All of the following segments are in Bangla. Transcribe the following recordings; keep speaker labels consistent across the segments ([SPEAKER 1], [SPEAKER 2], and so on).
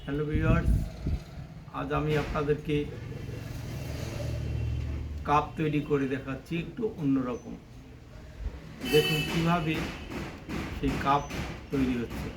[SPEAKER 1] হ্যালো ভিউয়ার্স, আজ আমি আপনাদেরকে কাপ তৈরি করে দেখাচ্ছি একটু অন্যরকম। দেখুন কিভাবে সেই কাপ তৈরি হচ্ছে।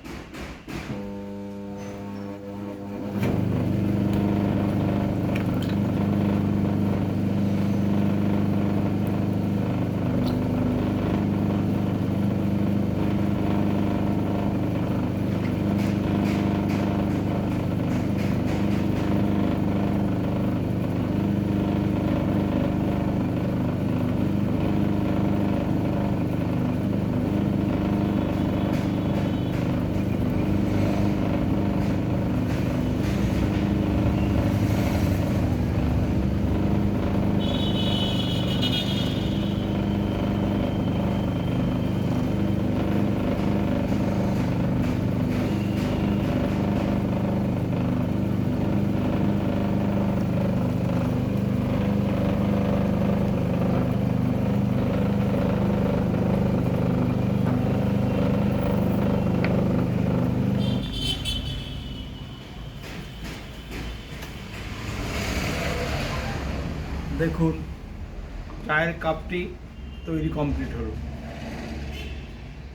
[SPEAKER 1] দেখুন চায়ের কাপটি তৈরি কমপ্লিট হলো।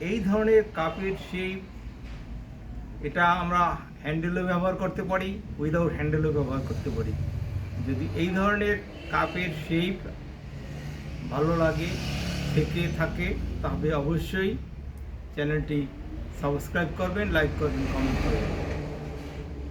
[SPEAKER 1] এই ধরনের কাপের শেপ এটা আমরা হ্যান্ডেলও ব্যবহার করতে পারি, উইদাউট হ্যান্ডেলও ব্যবহার করতে পারি। যদি এই ধরনের কাপের শেপ ভালো লাগে থেকে থাকে তবে অবশ্যই চ্যানেলটি সাবস্ক্রাইব করবেন, লাইক করবেন, কমেন্ট করবেন।